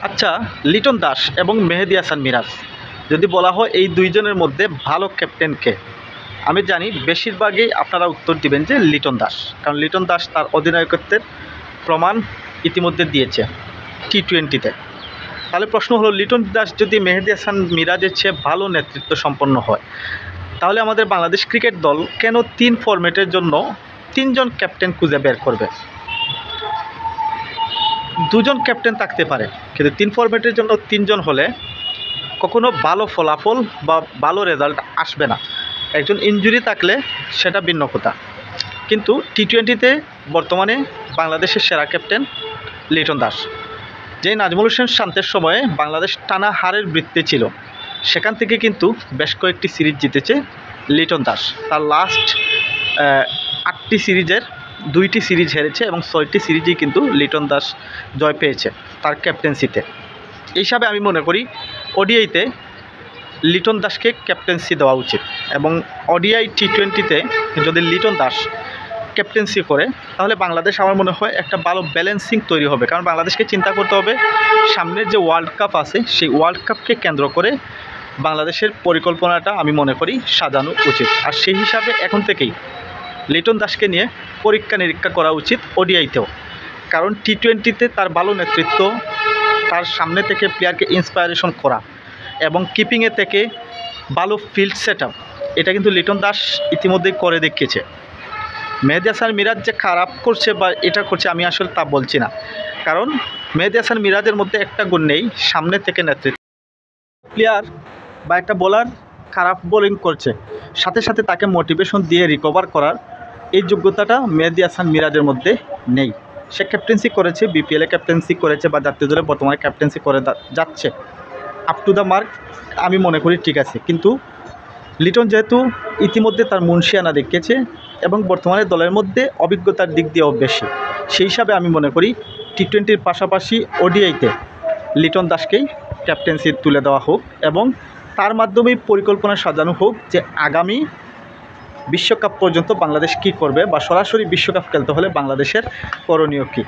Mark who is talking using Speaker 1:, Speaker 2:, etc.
Speaker 1: আচ্ছা, লিটন দাস এবং মেহেদী হাসান মিরাজ যদি বলা হয় এই দুইজনের মধ্যে ভালো ক্যাপ্টেন কে, আমি জানি বেশিরভাগই আপনারা উত্তর দিবেন যে লিটন দাস। কারণ লিটন দাস তার অধিনায়কত্বের প্রমাণ ইতিমধ্যে দিয়েছে টি-20-তে। তাহলে প্রশ্ন হলো, লিটন দাস যদি মেহেদী হাসান মিরাজের চেয়ে ভালো নেতৃত্ব সম্পন্ন হয়, তাহলে আমাদের বাংলাদেশ ক্রিকেট দল কেন 3 ফরম্যাটের জন্য 3 জন ক্যাপ্টেন খুঁজে বের করবে? 2 জন ক্যাপ্টেন থাকতে পারে, কিন্তু 3 ফরম্যাটের জন্য 3 জন হলে কখনো ভালো ফলাফল বা ভালো রেজাল্ট আসবে না। একজন ইনজুরি থাকলে সেটা ভিন্ন কথা, কিন্তু টি-20-তে বর্তমানে বাংলাদেশের সেরা ক্যাপ্টেন লিটন দাস। যেই নাজমুল হোসেন শান্তের সময়ে বাংলাদেশ টানা হারের বৃত্তে ছিল, সেখান থেকে কিন্তু বেশ কয়েকটি সিরিজ জিতেছে লিটন দাস। তার লাস্ট 8টি সিরিজের 2টি সিরিজ হেরেছে এবং 6টি সিরিজেই কিন্তু লিটন দাস জয় পেয়েছে তার ক্যাপ্টেন্সিতে। এই হিসাবে আমি মনে করি ওডিআইতে লিটন দাসকে ক্যাপ্টেন্সি দেওয়া উচিত, এবং ওডিআই টি-20-তে যদি লিটন দাস ক্যাপ্টেন্সি করে, তাহলে বাংলাদেশ আমার মনে হয় একটা ভালো ব্যালেন্সিং তৈরি হবে। কারণ বাংলাদেশকে চিন্তা করতে হবে, সামনের যে ওয়ার্ল্ড কাপ আছে সেই ওয়ার্ল্ড কাপকে কেন্দ্র করে বাংলাদেশের পরিকল্পনাটা আমি মনে করি সাজানো উচিত। আর সেই হিসাবে এখন থেকেই লিটন দাসকে নিয়ে পরীক্ষা নিরীক্ষা করা উচিত ওডিআইতেও। কারণ টি-20-তে তার ভালো নেতৃত্ব, তার সামনে থেকে প্লেয়ারকে ইন্সপায়ারেশন করা এবং কিপিংয়ে থেকে ভালো ফিল্ড সেট আপ, এটা কিন্তু লিটন দাস ইতিমধ্যেই করে দেখিয়েছে। মেহেদী হাসান মিরাজ যে খারাপ করছে বা এটা করছে আমি আসলে তা বলছি না, কারণ মেহেদী হাসান মিরাজের মধ্যে একটা গুণ নেই, সামনে থেকে নেতৃত্ব। প্লেয়ার বা একটা বোলার খারাপ বোলিং করছে, সাথে সাথে তাকে মোটিভেশন দিয়ে রিকভার করার এই যোগ্যতাটা মেহেদী হাসান মিরাজের মধ্যে নেই। সে ক্যাপ্টেন্সি করেছে, বিপিএলে ক্যাপ্টেন্সি করেছে বা জাতীয় দলে বর্তমানে ক্যাপ্টেন্সি করে যাচ্ছে, আপ টু দ্য মার্ক আমি মনে করি ঠিক আছে। কিন্তু লিটন যেহেতু ইতিমধ্যে তার মুন্সিয়ানা দেখিয়েছে এবং বর্তমানে দলের মধ্যে অভিজ্ঞতার দিক দিয়েও বেশি, সেই হিসাবে আমি মনে করি টি-20-র পাশাপাশি ওডিআইতে লিটন দাসকেই ক্যাপ্টেন্সি তুলে দেওয়া হোক এবং তার মাধ্যমেই পরিকল্পনা সাজানো হোক যে আগামী বিশ্বকাপ পর্যন্ত বাংলাদেশ কী করবে বা সরাসরি বিশ্বকাপ খেলতে হলে বাংলাদেশের করণীয় কী।